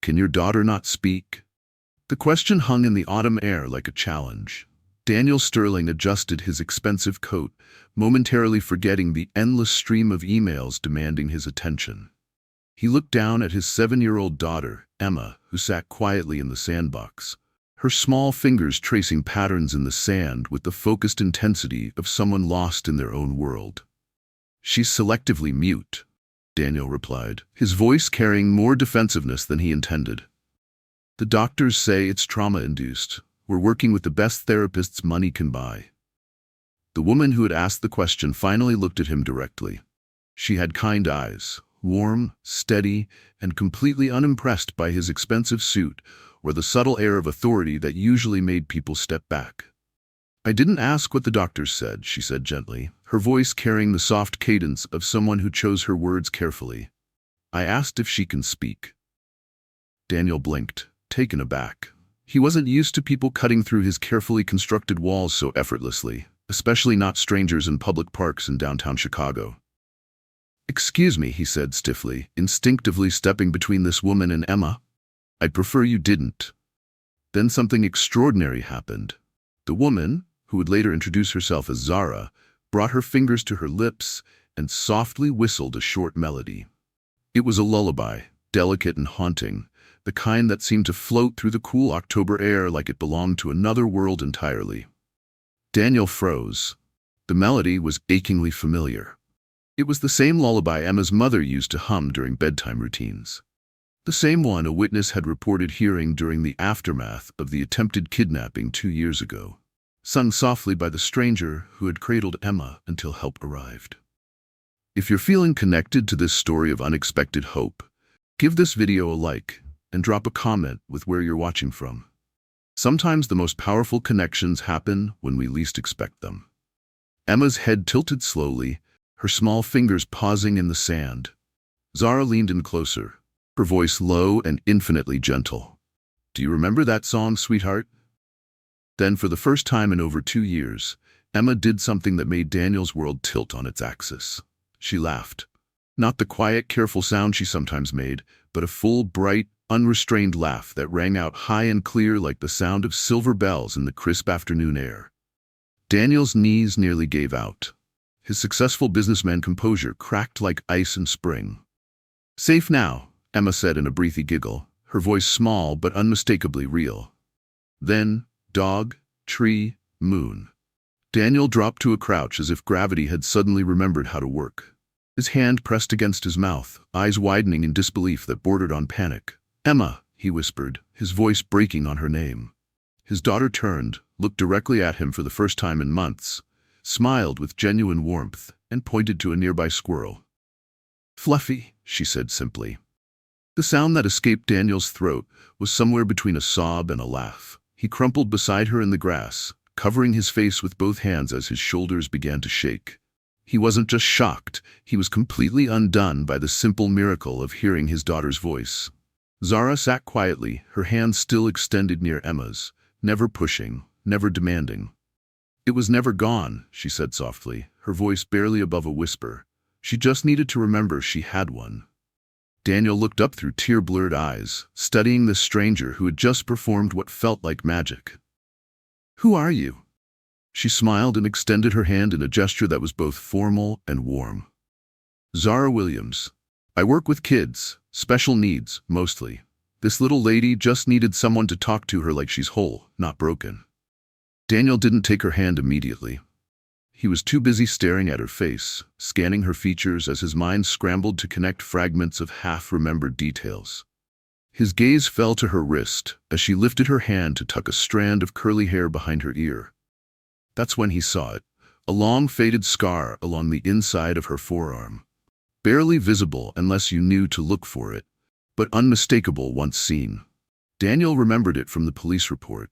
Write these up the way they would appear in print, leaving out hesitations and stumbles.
Can your daughter not speak? The question hung in the autumn air like a challenge. Daniel Sterling adjusted his expensive coat, momentarily forgetting the endless stream of emails demanding his attention. He looked down at his 7-year-old daughter, Emma, who sat quietly in the sandbox, her small fingers tracing patterns in the sand with the focused intensity of someone lost in their own world. "She's selectively mute," Daniel replied, his voice carrying more defensiveness than he intended. "The doctors say it's trauma-induced. We're working with the best therapists money can buy." The woman who had asked the question finally looked at him directly. She had kind eyes, warm, steady, and completely unimpressed by his expensive suit or the subtle air of authority that usually made people step back. "I didn't ask what the doctors said," she said gently, her voice carrying the soft cadence of someone who chose her words carefully. "I asked if she can speak." Daniel blinked, taken aback. He wasn't used to people cutting through his carefully constructed walls so effortlessly, especially not strangers in public parks in downtown Chicago. "Excuse me," he said stiffly, instinctively stepping between this woman and Emma. "I'd prefer you didn't." Then something extraordinary happened. The woman, who would later introduce herself as Zara, brought her fingers to her lips and softly whistled a short melody. It was a lullaby, delicate and haunting, the kind that seemed to float through the cool October air like it belonged to another world entirely. Daniel froze. The melody was achingly familiar. It was the same lullaby Emma's mother used to hum during bedtime routines. The same one a witness had reported hearing during the aftermath of the attempted kidnapping 2 years ago, sung softly by the stranger who had cradled Emma until help arrived. If you're feeling connected to this story of unexpected hope, give this video a like and drop a comment with where you're watching from. Sometimes the most powerful connections happen when we least expect them. Emma's head tilted slowly, her small fingers pausing in the sand. Zara leaned in closer, her voice low and infinitely gentle. "Do you remember that song, sweetheart?" Then, for the first time in over 2 years, Emma did something that made Daniel's world tilt on its axis. She laughed. Not the quiet, careful sound she sometimes made, but a full, bright, unrestrained laugh that rang out high and clear like the sound of silver bells in the crisp afternoon air. Daniel's knees nearly gave out. His successful businessman composure cracked like ice in spring. "Safe now," Emma said in a breathy giggle, her voice small but unmistakably real. Then, dog, tree, moon. Daniel dropped to a crouch as if gravity had suddenly remembered how to work. His hand pressed against his mouth, eyes widening in disbelief that bordered on panic. "Emma," he whispered, his voice breaking on her name. His daughter turned, looked directly at him for the first time in months, smiled with genuine warmth, and pointed to a nearby squirrel. "Fluffy," she said simply. The sound that escaped Daniel's throat was somewhere between a sob and a laugh. He crumpled beside her in the grass, covering his face with both hands as his shoulders began to shake. He wasn't just shocked, he was completely undone by the simple miracle of hearing his daughter's voice. Zara sat quietly, her hands still extended near Emma's, never pushing, never demanding. "It was never gone," she said softly, her voice barely above a whisper. She just needed to remember she had one. Daniel looked up through tear-blurred eyes, studying this stranger who had just performed what felt like magic. "Who are you?" She smiled and extended her hand in a gesture that was both formal and warm. "Zara Williams. I work with kids, special needs, mostly. This little lady just needed someone to talk to her like she's whole, not broken." Daniel didn't take her hand immediately. He was too busy staring at her face, scanning her features as his mind scrambled to connect fragments of half-remembered details. His gaze fell to her wrist as she lifted her hand to tuck a strand of curly hair behind her ear. That's when he saw it, a long faded scar along the inside of her forearm. Barely visible unless you knew to look for it, but unmistakable once seen. Daniel remembered it from the police report.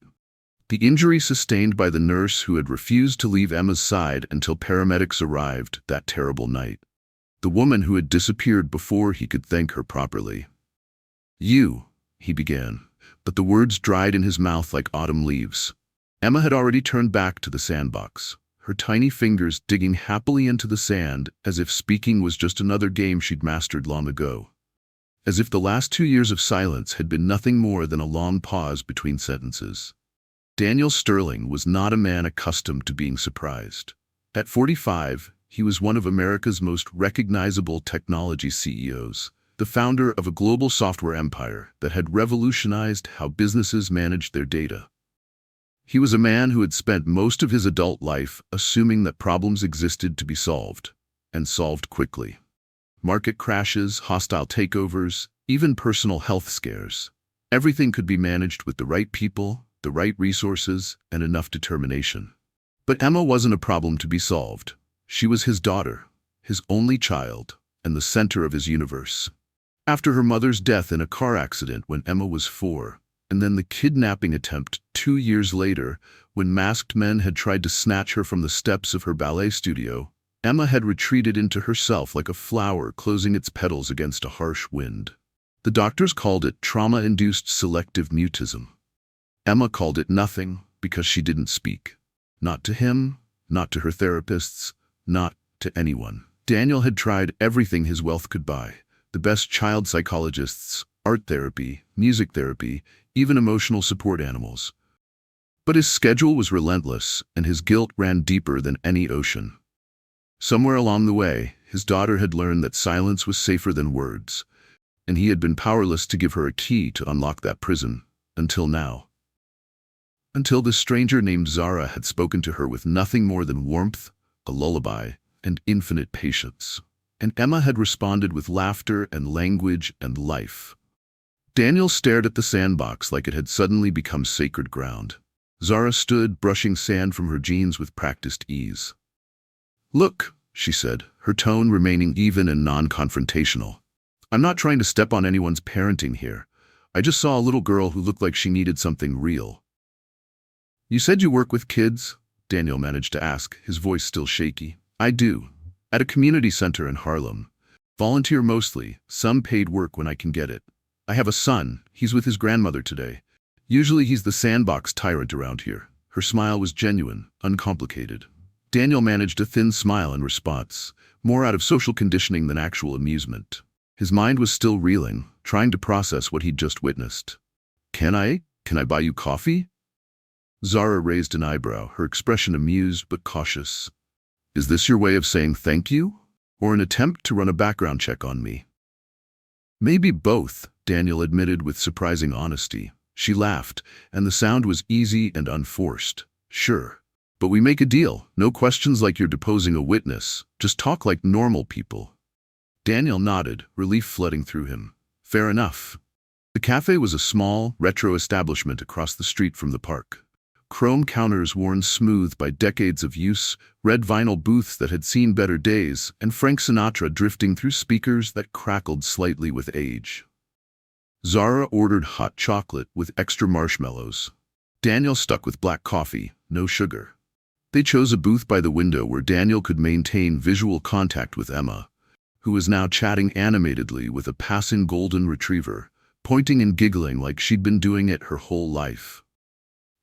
The injury sustained by the nurse who had refused to leave Emma's side until paramedics arrived that terrible night. The woman who had disappeared before he could thank her properly. "You," he began, but the words dried in his mouth like autumn leaves. Emma had already turned back to the sandbox, her tiny fingers digging happily into the sand as if speaking was just another game she'd mastered long ago. as if the last 2 years of silence had been nothing more than a long pause between sentences. Daniel Sterling was not a man accustomed to being surprised. At 45, he was one of America's most recognizable technology CEOs, the founder of a global software empire that had revolutionized how businesses managed their data. He was a man who had spent most of his adult life assuming that problems existed to be solved, and solved quickly. Market crashes, hostile takeovers, even personal health scares. Everything could be managed with the right people, the right resources, and enough determination. But Emma wasn't a problem to be solved. She was his daughter, his only child, and the center of his universe. After her mother's death in a car accident when Emma was 4, and then the kidnapping attempt 2 years later when masked men had tried to snatch her from the steps of her ballet studio, Emma had retreated into herself like a flower closing its petals against a harsh wind. The doctors called it trauma-induced selective mutism. Emma called it nothing because she didn't speak. Not to him, not to her therapists, not to anyone. Daniel had tried everything his wealth could buy. The best child psychologists, art therapy, music therapy, even emotional support animals. But his schedule was relentless, and his guilt ran deeper than any ocean. Somewhere along the way, his daughter had learned that silence was safer than words, and he had been powerless to give her a key to unlock that prison, until now. Until this stranger named Zara had spoken to her with nothing more than warmth, a lullaby, and infinite patience. And Emma had responded with laughter and language and life. Daniel stared at the sandbox like it had suddenly become sacred ground. Zara stood, brushing sand from her jeans with practiced ease. "Look," she said, her tone remaining even and non-confrontational. "I'm not trying to step on anyone's parenting here. I just saw a little girl who looked like she needed something real." "You said you work with kids?" Daniel managed to ask, his voice still shaky. "I do. At a community center in Harlem. Volunteer mostly, some paid work when I can get it. I have a son. He's with his grandmother today. Usually he's the sandbox tyrant around here." Her smile was genuine, uncomplicated. Daniel managed a thin smile in response, more out of social conditioning than actual amusement. His mind was still reeling, trying to process what he'd just witnessed. Can I buy you coffee?" Zara raised an eyebrow, her expression amused but cautious. "Is this your way of saying thank you? Or an attempt to run a background check on me?" "Maybe both," Daniel admitted with surprising honesty. She laughed, and the sound was easy and unforced. "Sure. But we make a deal. No questions like you're deposing a witness. Just talk like normal people." Daniel nodded, relief flooding through him. "Fair enough." The cafe was a small, retro establishment across the street from the park. Chrome counters worn smooth by decades of use, red vinyl booths that had seen better days, and Frank Sinatra drifting through speakers that crackled slightly with age. Zara ordered hot chocolate with extra marshmallows. Daniel stuck with black coffee, no sugar. They chose a booth by the window where Daniel could maintain visual contact with Emma, who was now chatting animatedly with a passing golden retriever, pointing and giggling like she'd been doing it her whole life.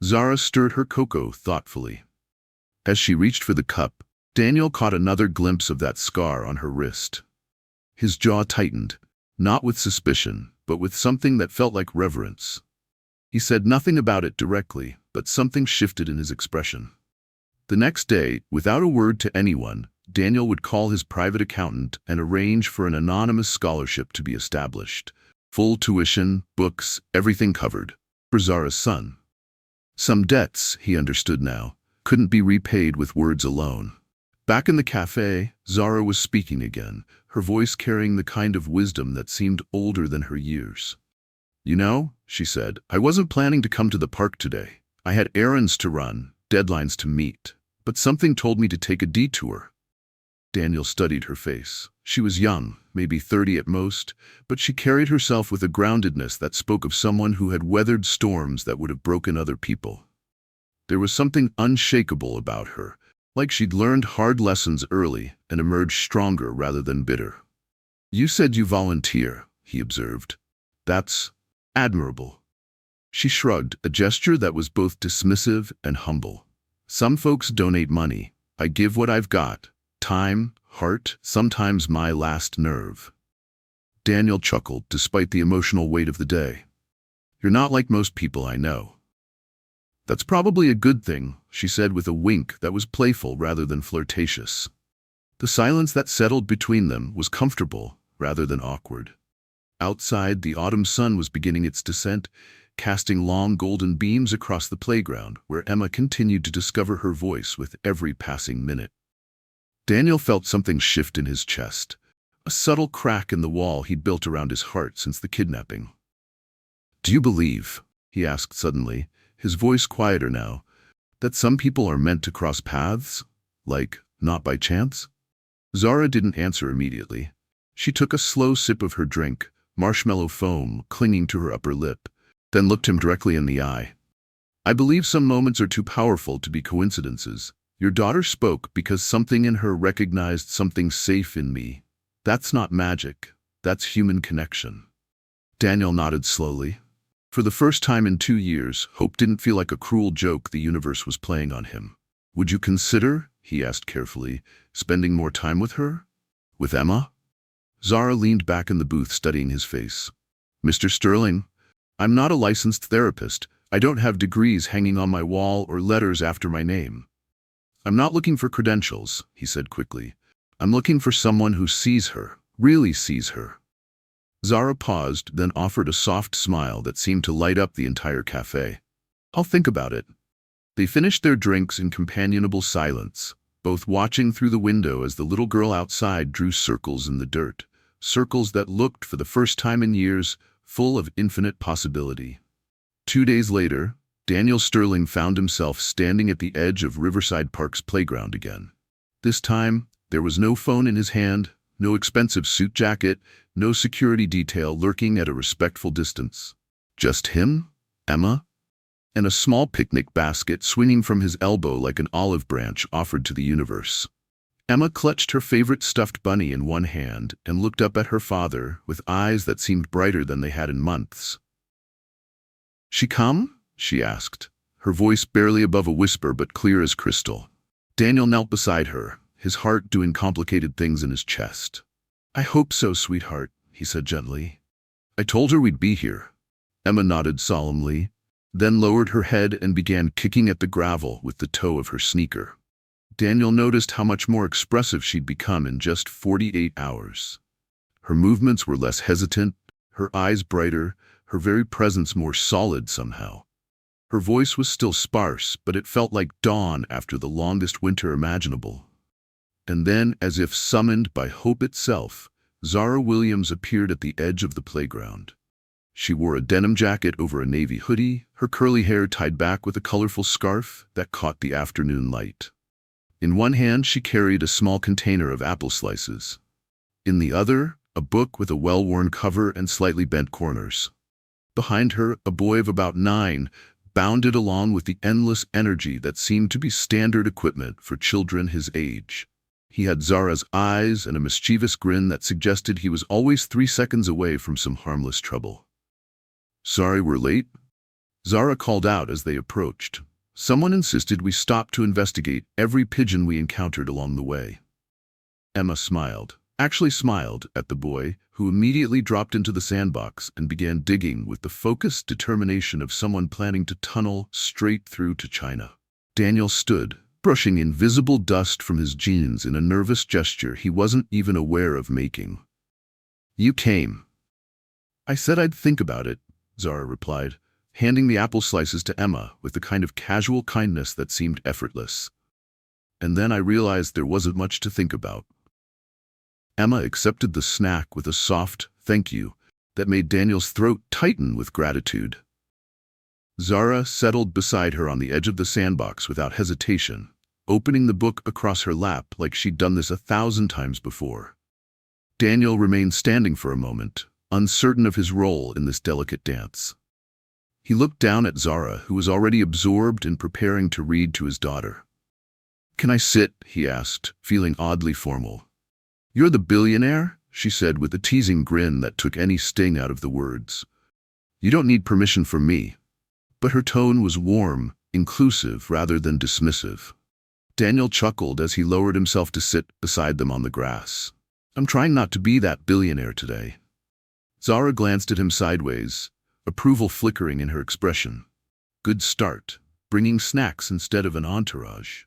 Zara stirred her cocoa thoughtfully. As she reached for the cup, Daniel caught another glimpse of that scar on her wrist. His jaw tightened, not with suspicion, but with something that felt like reverence. He said nothing about it directly, but something shifted in his expression. The next day, without a word to anyone, Daniel would call his private accountant and arrange for an anonymous scholarship to be established. Full tuition, books, everything covered, for Zara's son. Some debts, he understood now, couldn't be repaid with words alone. Back in the cafe, Zara was speaking again, her voice carrying the kind of wisdom that seemed older than her years. "You know," she said, "I wasn't planning to come to the park today. I had errands to run, deadlines to meet, but something told me to take a detour." Daniel studied her face. She was young, maybe 30 at most, but she carried herself with a groundedness that spoke of someone who had weathered storms that would have broken other people. There was something unshakable about her, like she'd learned hard lessons early and emerged stronger rather than bitter. "You said you volunteer," he observed. "That's admirable." She shrugged, a gesture that was both dismissive and humble. "Some folks donate money. I give what I've got. Time, heart, sometimes my last nerve." Daniel chuckled despite the emotional weight of the day. You're not like most people I know. That's probably a good thing, she said with a wink that was playful rather than flirtatious. The silence that settled between them was comfortable rather than awkward. Outside, the autumn sun was beginning its descent, casting long golden beams across the playground, where Emma continued to discover her voice with every passing minute. Daniel felt something shift in his chest, a subtle crack in the wall he'd built around his heart since the kidnapping. "Do you believe," he asked suddenly, his voice quieter now, "that some people are meant to cross paths? Like, not by chance?" Zara didn't answer immediately. She took a slow sip of her drink, marshmallow foam clinging to her upper lip, then looked him directly in the eye. "I believe some moments are too powerful to be coincidences. Your daughter spoke because something in her recognized something safe in me. That's not magic. That's human connection." Daniel nodded slowly. For the first time in 2 years, hope didn't feel like a cruel joke the universe was playing on him. "Would you consider," he asked carefully, "spending more time with her? With Emma?" Zara leaned back in the booth studying his face. "Mr. Sterling, I'm not a licensed therapist. I don't have degrees hanging on my wall or letters after my name. I'm not looking for credentials," he said quickly. "I'm looking for someone who sees her, really sees her." Zara paused, then offered a soft smile that seemed to light up the entire cafe. "I'll think about it." They finished their drinks in companionable silence, both watching through the window as the little girl outside drew circles in the dirt, circles that looked, for the first time in years, full of infinite possibility. 2 days later, Daniel Sterling found himself standing at the edge of Riverside Park's playground again. This time, there was no phone in his hand, no expensive suit jacket, no security detail lurking at a respectful distance. Just him, Emma, and a small picnic basket swinging from his elbow like an olive branch offered to the universe. Emma clutched her favorite stuffed bunny in one hand and looked up at her father with eyes that seemed brighter than they had in months. "She come?" she asked, her voice barely above a whisper but clear as crystal. Daniel knelt beside her, his heart doing complicated things in his chest. "I hope so, sweetheart," he said gently. "I told her we'd be here." Emma nodded solemnly, then lowered her head and began kicking at the gravel with the toe of her sneaker. Daniel noticed how much more expressive she'd become in just 48 hours. Her movements were less hesitant, her eyes brighter, her very presence more solid somehow. Her voice was still sparse, but it felt like dawn after the longest winter imaginable. And then, as if summoned by hope itself, Zara Williams appeared at the edge of the playground. She wore a denim jacket over a navy hoodie, her curly hair tied back with a colorful scarf that caught the afternoon light. In one hand, she carried a small container of apple slices. In the other, a book with a well-worn cover and slightly bent corners. Behind her, a boy of about 9 bounded along with the endless energy that seemed to be standard equipment for children his age. He had Zara's eyes and a mischievous grin that suggested he was always 3 seconds away from some harmless trouble. "Sorry we're late," Zara called out as they approached. "Someone insisted we stop to investigate every pigeon we encountered along the way." Emma smiled at the boy, who immediately dropped into the sandbox and began digging with the focused determination of someone planning to tunnel straight through to China. Daniel stood, brushing invisible dust from his jeans in a nervous gesture he wasn't even aware of making. "You came." "I said I'd think about it," Zara replied, handing the apple slices to Emma with the kind of casual kindness that seemed effortless. "And then I realized there wasn't much to think about." Emma accepted the snack with a soft "thank you" that made Daniel's throat tighten with gratitude. Zara settled beside her on the edge of the sandbox without hesitation, opening the book across her lap like she'd done this 1,000 times before. Daniel remained standing for a moment, uncertain of his role in this delicate dance. He looked down at Zara, who was already absorbed in preparing to read to his daughter. "Can I sit?" he asked, feeling oddly formal. "You're the billionaire?" she said with a teasing grin that took any sting out of the words. "You don't need permission from me." But her tone was warm, inclusive rather than dismissive. Daniel chuckled as he lowered himself to sit beside them on the grass. "I'm trying not to be that billionaire today." Zara glanced at him sideways, approval flickering in her expression. Good start, bringing snacks instead of an entourage.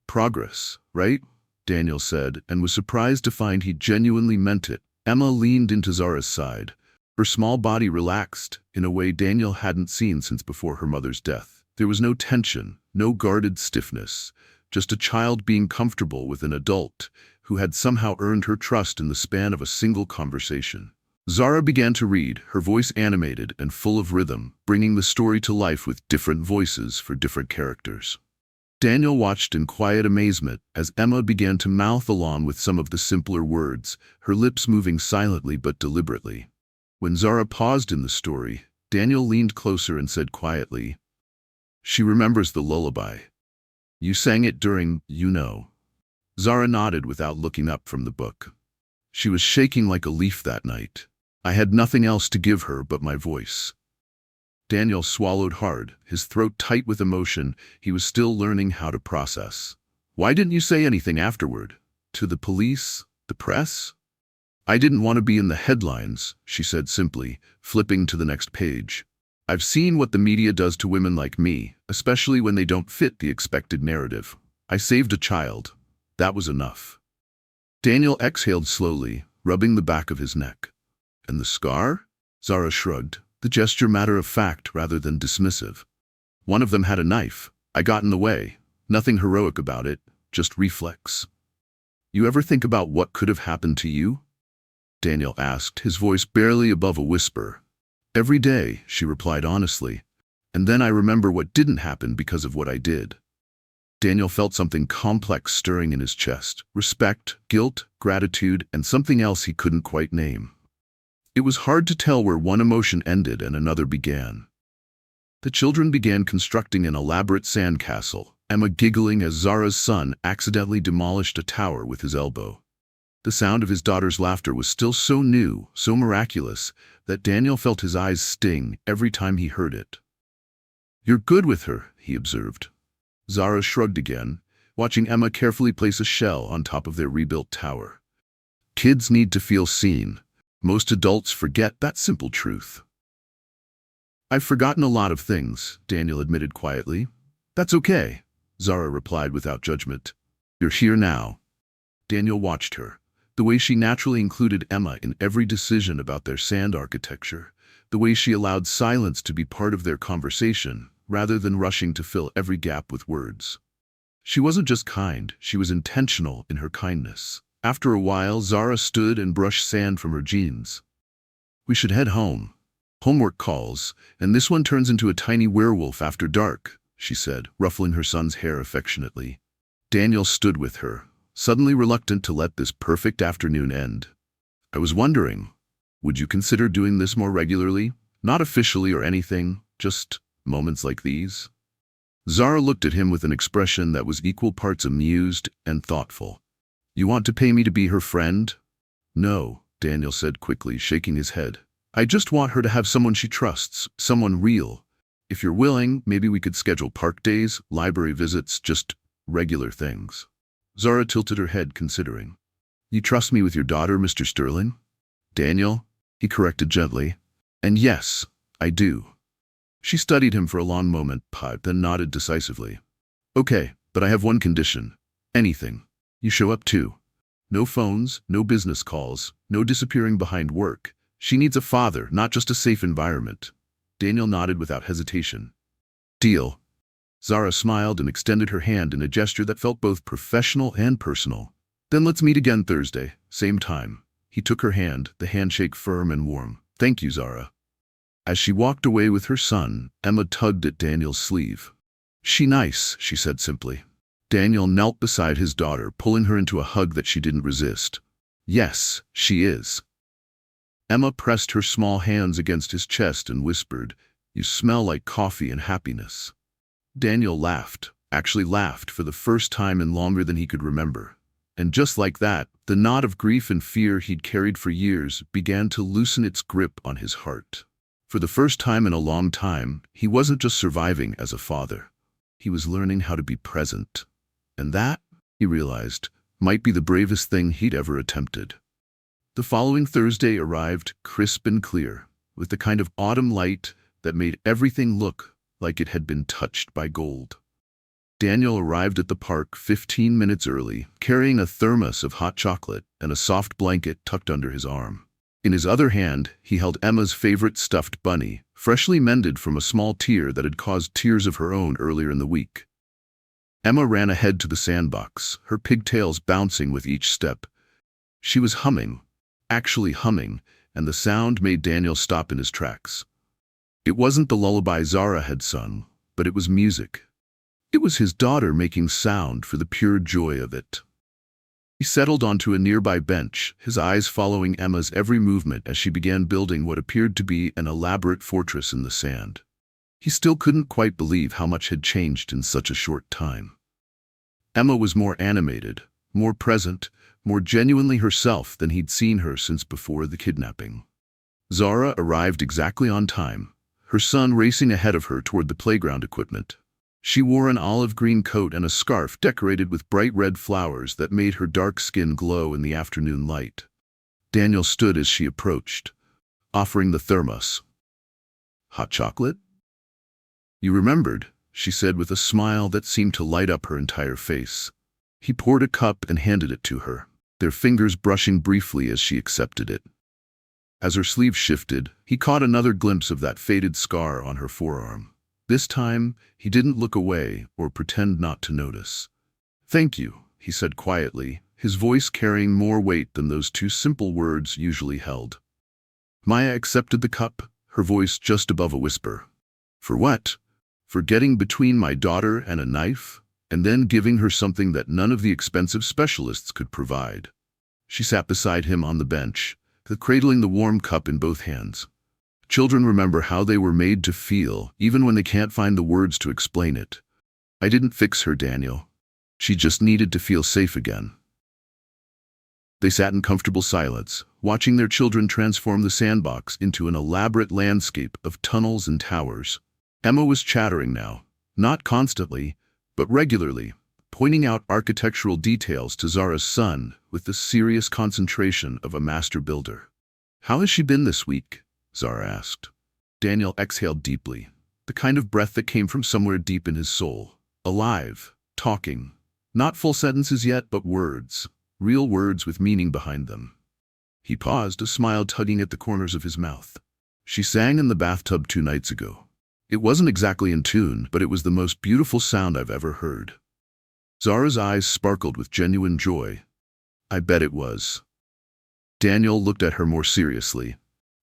Progress, right? Daniel said, and was surprised to find he genuinely meant it. Emma leaned into Zara's side. Her small body relaxed in a way Daniel hadn't seen since before her mother's death. There was no tension, no guarded stiffness, just a child being comfortable with an adult who had somehow earned her trust in the span of a single conversation. Zara began to read, her voice animated and full of rhythm, bringing the story to life with different voices for different characters. Daniel watched in quiet amazement as Emma began to mouth along with some of the simpler words, her lips moving silently but deliberately. When Zara paused in the story, Daniel leaned closer and said quietly, "She remembers the lullaby. You sang it during, you know." Zara nodded without looking up from the book. She was shaking like a leaf that night. I had nothing else to give her but my voice. Daniel swallowed hard, his throat tight with emotion he was still learning how to process. "Why didn't you say anything afterward? To the police? The press?" "I didn't want to be in the headlines," she said simply, flipping to the next page. "I've seen what the media does to women like me, especially when they don't fit the expected narrative. I saved a child. That was enough." Daniel exhaled slowly, rubbing the back of his neck. "And the scar?" Zara shrugged, the gesture matter-of-fact rather than dismissive. "One of them had a knife. I got in the way. Nothing heroic about it, just reflex." "You ever think about what could have happened to you?" Daniel asked, his voice barely above a whisper. "Every day," she replied honestly. "And then I remember what didn't happen because of what I did." Daniel felt something complex stirring in his chest. Respect, guilt, gratitude, and something else he couldn't quite name. It was hard to tell where one emotion ended and another began. The children began constructing an elaborate sandcastle, Emma giggling as Zara's son accidentally demolished a tower with his elbow. The sound of his daughter's laughter was still so new, so miraculous, that Daniel felt his eyes sting every time he heard it. "You're good with her," he observed. Zara shrugged again, watching Emma carefully place a shell on top of their rebuilt tower. "Kids need to feel seen. Most adults forget that simple truth." "I've forgotten a lot of things," Daniel admitted quietly. "That's okay," Zara replied without judgment. "You're here now." Daniel watched her, the way she naturally included Emma in every decision about their sand architecture, the way she allowed silence to be part of their conversation, rather than rushing to fill every gap with words. She wasn't just kind, she was intentional in her kindness. After a while, Zara stood and brushed sand from her jeans. "We should head home. Homework calls, and this one turns into a tiny werewolf after dark," she said, ruffling her son's hair affectionately. Daniel stood with her, suddenly reluctant to let this perfect afternoon end. "I was wondering, would you consider doing this more regularly? Not officially or anything, just moments like these?" Zara looked at him with an expression that was equal parts amused and thoughtful. "You want to pay me to be her friend?" "No," Daniel said quickly, shaking his head. "I just want her to have someone she trusts, someone real. If you're willing, maybe we could schedule park days, library visits, just regular things." Zara tilted her head, considering. "You trust me with your daughter, Mr. Sterling?" "Daniel," he corrected gently. "And yes, I do." She studied him for a long moment, then nodded decisively. "Okay, but I have one condition. Anything. You show up too. No phones, no business calls, no disappearing behind work. She needs a father, not just a safe environment." Daniel nodded without hesitation. "Deal." Zara smiled and extended her hand in a gesture that felt both professional and personal. "Then let's meet again Thursday, same time." He took her hand, the handshake firm and warm. "Thank you, Zara." As she walked away with her son, Emma tugged at Daniel's sleeve. "She nice," she said simply. Daniel knelt beside his daughter, pulling her into a hug that she didn't resist. "Yes, she is." Emma pressed her small hands against his chest and whispered, "You smell like coffee and happiness." Daniel laughed, actually laughed for the first time in longer than he could remember. And just like that, the knot of grief and fear he'd carried for years began to loosen its grip on his heart. For the first time in a long time, he wasn't just surviving as a father. He was learning how to be present. And that, he realized, might be the bravest thing he'd ever attempted. The following Thursday arrived crisp and clear, with the kind of autumn light that made everything look like it had been touched by gold. Daniel arrived at the park 15 minutes early, carrying a thermos of hot chocolate and a soft blanket tucked under his arm. In his other hand, he held Emma's favorite stuffed bunny, freshly mended from a small tear that had caused tears of her own earlier in the week. Emma ran ahead to the sandbox, her pigtails bouncing with each step. She was humming, actually humming, and the sound made Daniel stop in his tracks. It wasn't the lullaby Zara had sung, but it was music. It was his daughter making sound for the pure joy of it. He settled onto a nearby bench, his eyes following Emma's every movement as she began building what appeared to be an elaborate fortress in the sand. He still couldn't quite believe how much had changed in such a short time. Emma was more animated, more present, more genuinely herself than he'd seen her since before the kidnapping. Zara arrived exactly on time, her son racing ahead of her toward the playground equipment. She wore an olive green coat and a scarf decorated with bright red flowers that made her dark skin glow in the afternoon light. Daniel stood as she approached, offering the thermos. "Hot chocolate?" "You remembered," she said with a smile that seemed to light up her entire face. He poured a cup and handed it to her, their fingers brushing briefly as she accepted it. As her sleeve shifted, he caught another glimpse of that faded scar on her forearm. This time, he didn't look away or pretend not to notice. "Thank you," he said quietly, his voice carrying more weight than those two simple words usually held. Maya accepted the cup, her voice just above a whisper. "For what? For getting between my daughter and a knife, and then giving her something that none of the expensive specialists could provide." She sat beside him on the bench, cradling the warm cup in both hands. Children remember how they were made to feel, even when they can't find the words to explain it. "I didn't fix her, Daniel. She just needed to feel safe again." They sat in comfortable silence, watching their children transform the sandbox into an elaborate landscape of tunnels and towers. Emma was chattering now, not constantly, but regularly, pointing out architectural details to Zara's son with the serious concentration of a master builder. "How has she been this week?" Zara asked. Daniel exhaled deeply, the kind of breath that came from somewhere deep in his soul. Alive, talking. Not full sentences yet, but words. Real words with meaning behind them. He paused, a smile tugging at the corners of his mouth. "She sang in the bathtub 2 nights ago. It wasn't exactly in tune, but it was the most beautiful sound I've ever heard." Zara's eyes sparkled with genuine joy. "I bet it was." Daniel looked at her more seriously.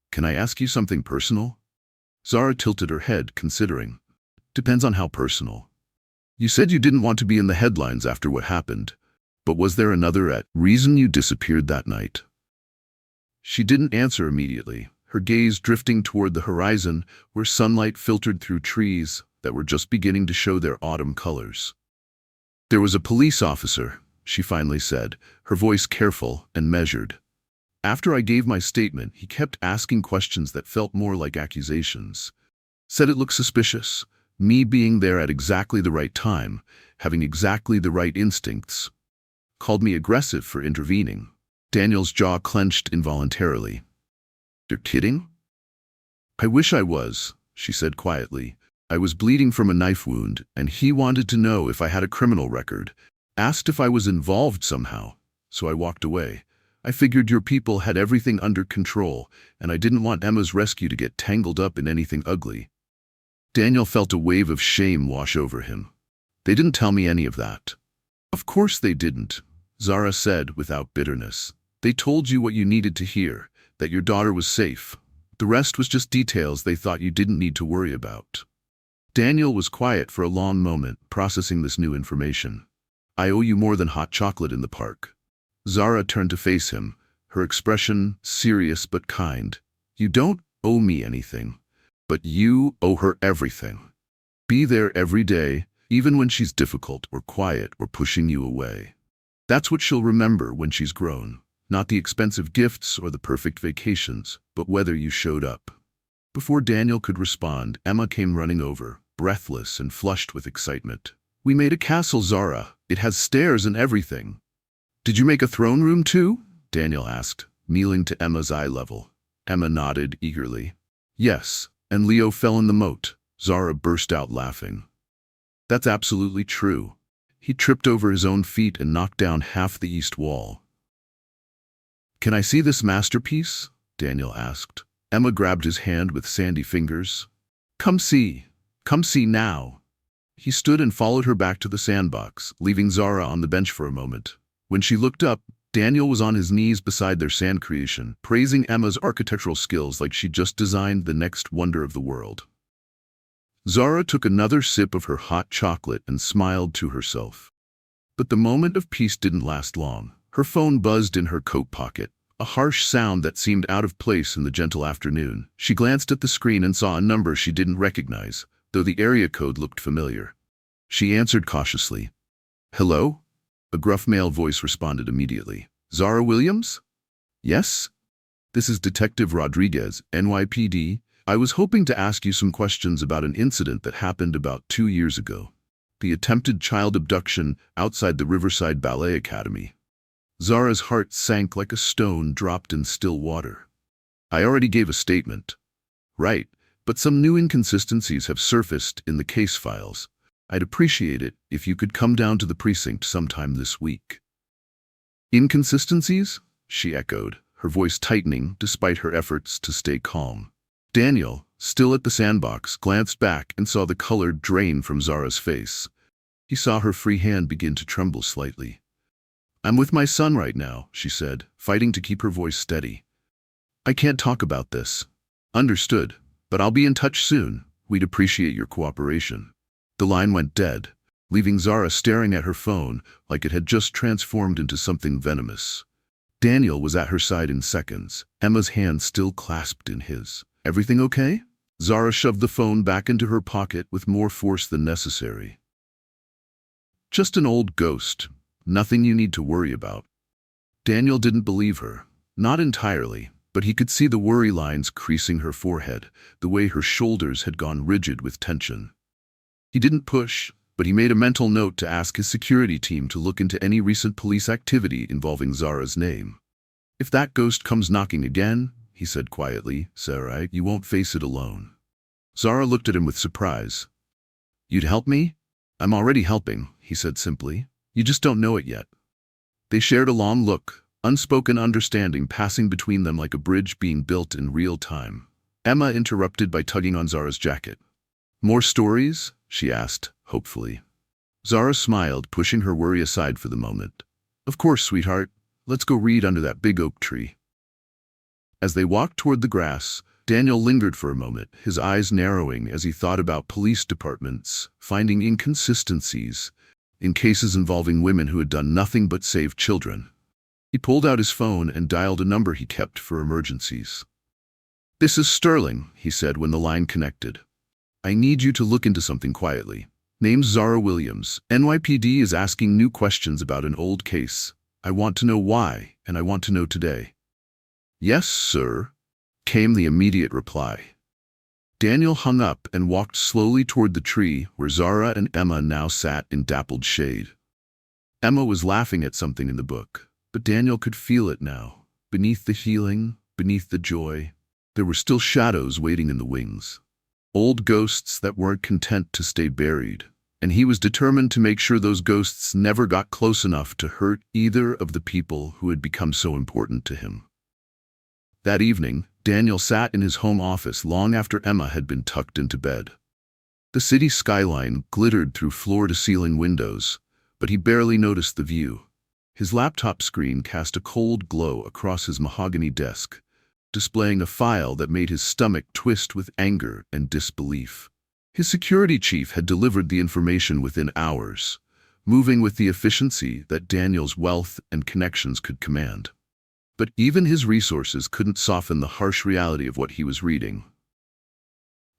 "Can I ask you something personal?" Zara tilted her head, considering. "Depends on how personal. You said you didn't want to be in the headlines after what happened, but was there another reason you disappeared that night?" She didn't answer immediately, her gaze drifting toward the horizon where sunlight filtered through trees that were just beginning to show their autumn colors. "There was a police officer," she finally said, her voice careful and measured. "After I gave my statement, he kept asking questions that felt more like accusations. Said it looked suspicious, me being there at exactly the right time, having exactly the right instincts. Called me aggressive for intervening." Daniel's jaw clenched involuntarily. "You're kidding?" "I wish I was," she said quietly. "I was bleeding from a knife wound, and he wanted to know if I had a criminal record. Asked if I was involved somehow, so I walked away. I figured your people had everything under control, and I didn't want Emma's rescue to get tangled up in anything ugly." Daniel felt a wave of shame wash over him. "They didn't tell me any of that." "Of course they didn't," Zara said without bitterness. "They told you what you needed to hear, that your daughter was safe. The rest was just details they thought you didn't need to worry about." Daniel was quiet for a long moment, processing this new information. "I owe you more than hot chocolate in the park." Zara turned to face him, her expression serious but kind. "You don't owe me anything, but you owe her everything. Be there every day, even when she's difficult or quiet or pushing you away. That's what she'll remember when she's grown. Not the expensive gifts or the perfect vacations, but whether you showed up." Before Daniel could respond, Emma came running over, breathless and flushed with excitement. "We made a castle, Zara. It has stairs and everything." "Did you make a throne room too?" Daniel asked, kneeling to Emma's eye level. Emma nodded eagerly. Yes, and Leo fell in the moat. Zara burst out laughing. That's absolutely true. He tripped over his own feet and knocked down half the east wall. Can I see this masterpiece? Daniel asked. Emma grabbed his hand with sandy fingers. Come see now. He stood and followed her back to the sandbox, leaving Zara on the bench for a moment. When she looked up, Daniel was on his knees beside their sand creation, praising Emma's architectural skills like she'd just designed the next wonder of the world. Zara took another sip of her hot chocolate and smiled to herself. But the moment of peace didn't last long. Her phone buzzed in her coat pocket, a harsh sound that seemed out of place in the gentle afternoon. She glanced at the screen and saw a number she didn't recognize, though the area code looked familiar. She answered cautiously. Hello? A gruff male voice responded immediately. Zara Williams? Yes? This is Detective Rodriguez, NYPD. I was hoping to ask you some questions about an incident that happened about 2 years ago. The attempted child abduction outside the Riverside Ballet Academy. Zara's heart sank like a stone dropped in still water. I already gave a statement. Right, but some new inconsistencies have surfaced in the case files. I'd appreciate it if you could come down to the precinct sometime this week. Inconsistencies? She echoed, her voice tightening despite her efforts to stay calm. Daniel, still at the sandbox, glanced back and saw the color drain from Zara's face. He saw her free hand begin to tremble slightly. I'm with my son right now, she said, fighting to keep her voice steady. I can't talk about this. Understood, but I'll be in touch soon. We'd appreciate your cooperation. The line went dead, leaving Zara staring at her phone like it had just transformed into something venomous. Daniel was at her side in seconds, Emma's hand still clasped in his. Everything okay? Zara shoved the phone back into her pocket with more force than necessary. Just an old ghost. Nothing you need to worry about. Daniel didn't believe her. Not entirely, but he could see the worry lines creasing her forehead, the way her shoulders had gone rigid with tension. He didn't push, but he made a mental note to ask his security team to look into any recent police activity involving Zara's name. If that ghost comes knocking again, he said quietly, Sarah, you won't face it alone. Zara looked at him with surprise. You'd help me? I'm already helping, he said simply. You just don't know it yet. They shared a long look, unspoken understanding passing between them like a bridge being built in real time. Emma interrupted by tugging on Zara's jacket. More stories? She asked, hopefully. Zara smiled, pushing her worry aside for the moment. Of course, sweetheart. Let's go read under that big oak tree. As they walked toward the grass, Daniel lingered for a moment, his eyes narrowing as he thought about police departments, finding inconsistencies in cases involving women who had done nothing but save children. He pulled out his phone and dialed a number he kept for emergencies. This is Sterling, he said when the line connected. I need you to look into something quietly. Name's Zara Williams. NYPD is asking new questions about an old case. I want to know why, and I want to know today. Yes, sir, came the immediate reply. Daniel hung up and walked slowly toward the tree where Zara and Emma now sat in dappled shade. Emma was laughing at something in the book, but Daniel could feel it now. Beneath the healing, beneath the joy, there were still shadows waiting in the wings. Old ghosts that weren't content to stay buried, and he was determined to make sure those ghosts never got close enough to hurt either of the people who had become so important to him. That evening, Daniel sat in his home office long after Emma had been tucked into bed. The city skyline glittered through floor-to-ceiling windows, but he barely noticed the view. His laptop screen cast a cold glow across his mahogany desk, displaying a file that made his stomach twist with anger and disbelief. His security chief had delivered the information within hours, moving with the efficiency that Daniel's wealth and connections could command. But even his resources couldn't soften the harsh reality of what he was reading.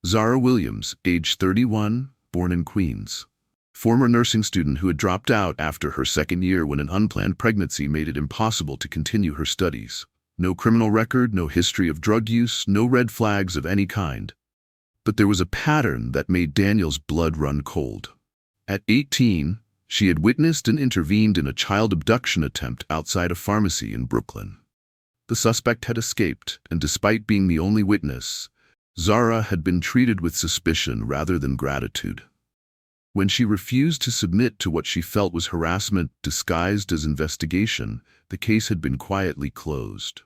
Zara Williams, age 31, born in Queens. Former nursing student who had dropped out after her second year when an unplanned pregnancy made it impossible to continue her studies. No criminal record, no history of drug use, no red flags of any kind. But there was a pattern that made Daniel's blood run cold. At 18, she had witnessed and intervened in a child abduction attempt outside a pharmacy in Brooklyn. The suspect had escaped, and despite being the only witness, Zara had been treated with suspicion rather than gratitude. When she refused to submit to what she felt was harassment disguised as investigation, the case had been quietly closed.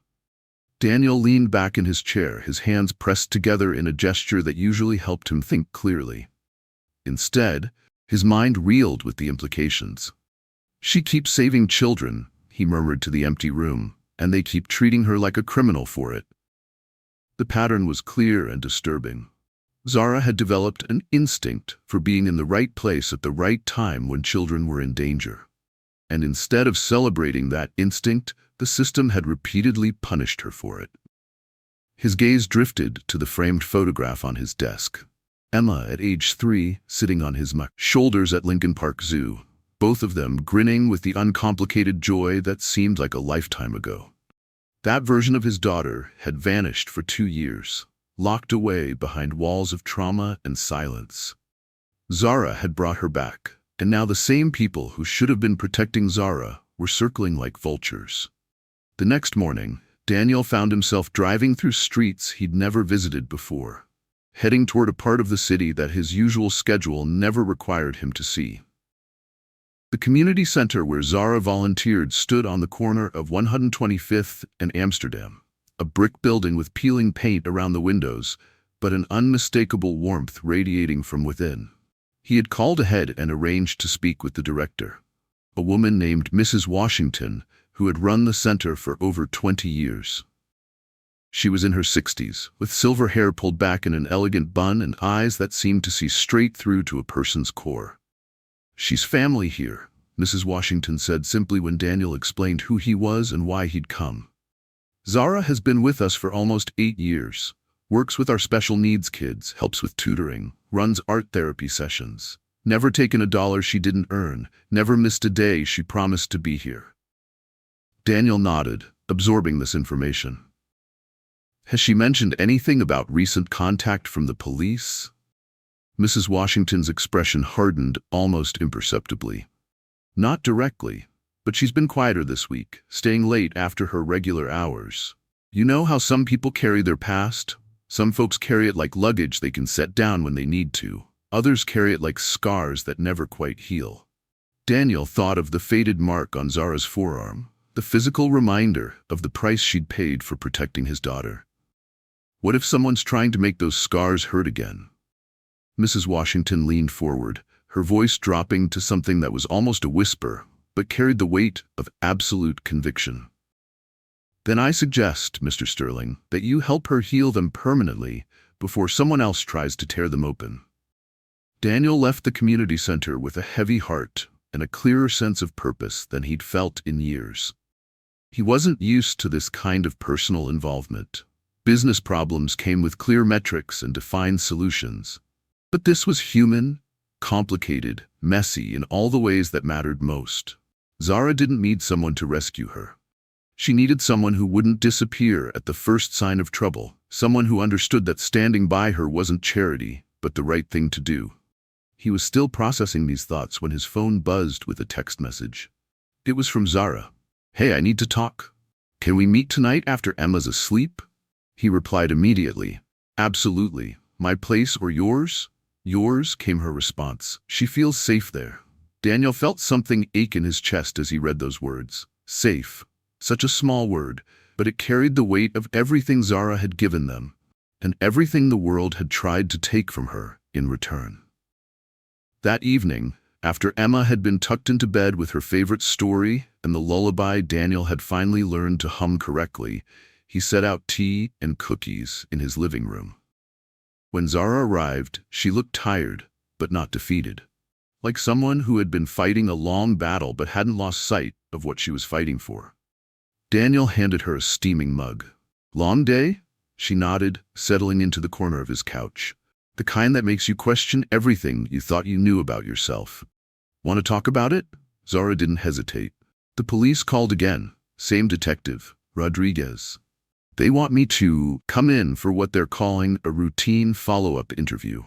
Daniel leaned back in his chair, his hands pressed together in a gesture that usually helped him think clearly. Instead, his mind reeled with the implications. "She keeps saving children," he murmured to the empty room, "and they keep treating her like a criminal for it." The pattern was clear and disturbing. Zara had developed an instinct for being in the right place at the right time when children were in danger. And instead of celebrating that instinct, the system had repeatedly punished her for it. His gaze drifted to the framed photograph on his desk. Emma at age 3, sitting on his shoulders at Lincoln Park Zoo, both of them grinning with the uncomplicated joy that seemed like a lifetime ago. That version of his daughter had vanished for 2 years, locked away behind walls of trauma and silence. Zara had brought her back, and now the same people who should have been protecting Zara were circling like vultures. The next morning, Daniel found himself driving through streets he'd never visited before, heading toward a part of the city that his usual schedule never required him to see. The community center where Zara volunteered stood on the corner of 125th and Amsterdam, a brick building with peeling paint around the windows, but an unmistakable warmth radiating from within. He had called ahead and arranged to speak with the director, a woman named Mrs. Washington, who had run the center for over 20 years. She was in her 60s, with silver hair pulled back in an elegant bun and eyes that seemed to see straight through to a person's core. "She's family here," Mrs. Washington said simply when Daniel explained who he was and why he'd come. "Zara has been with us for almost 8 years, works with our special needs kids, helps with tutoring, runs art therapy sessions. Never taken a dollar she didn't earn, never missed a day she promised to be here." Daniel nodded, absorbing this information. "Has she mentioned anything about recent contact from the police?" Mrs. Washington's expression hardened almost imperceptibly. "Not directly, but she's been quieter this week, staying late after her regular hours. You know how some people carry their past? Some folks carry it like luggage they can set down when they need to. Others carry it like scars that never quite heal." Daniel thought of the faded mark on Zara's forearm, the physical reminder of the price she'd paid for protecting his daughter. What if someone's trying to make those scars hurt again? Mrs. Washington leaned forward, her voice dropping to something that was almost a whisper, but carried the weight of absolute conviction. "Then I suggest, Mr. Sterling, that you help her heal them permanently before someone else tries to tear them open." Daniel left the community center with a heavy heart and a clearer sense of purpose than he'd felt in years. He wasn't used to this kind of personal involvement. Business problems came with clear metrics and defined solutions. But this was human, complicated, messy in all the ways that mattered most. Zara didn't need someone to rescue her. She needed someone who wouldn't disappear at the first sign of trouble, someone who understood that standing by her wasn't charity, but the right thing to do. He was still processing these thoughts when his phone buzzed with a text message. It was from Zara. "Hey, I need to talk. Can we meet tonight after Emma's asleep?" He replied immediately. "Absolutely. My place or yours?" "Yours," came her response. "She feels safe there." Daniel felt something ache in his chest as he read those words. Safe. Such a small word, but it carried the weight of everything Zara had given them, and everything the world had tried to take from her in return. That evening, after Emma had been tucked into bed with her favorite story and the lullaby Daniel had finally learned to hum correctly, he set out tea and cookies in his living room. When Zara arrived, she looked tired, but not defeated. Like someone who had been fighting a long battle but hadn't lost sight of what she was fighting for. Daniel handed her a steaming mug. "Long day?" She nodded, settling into the corner of his couch. "The kind that makes you question everything you thought you knew about yourself." "Want to talk about it?" Zara didn't hesitate. "The police called again. Same detective, Rodriguez. They want me to come in for what they're calling a routine follow-up interview."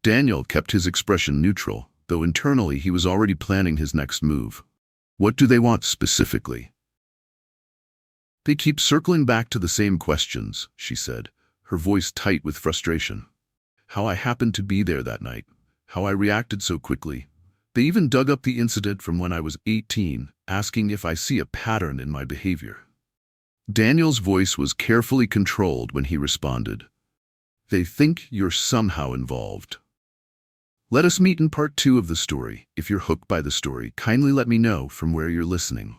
Daniel kept his expression neutral, though internally he was already planning his next move. "What do they want specifically?" They keep circling back to the same questions, she said, her voice tight with frustration. How I happened to be there that night. How I reacted so quickly. They even dug up the incident from when I was 18, asking if I see a pattern in my behavior. Daniel's voice was carefully controlled when he responded. They think you're somehow involved. Let us meet in part 2 of the story. If you're hooked by the story, kindly let me know from where you're listening.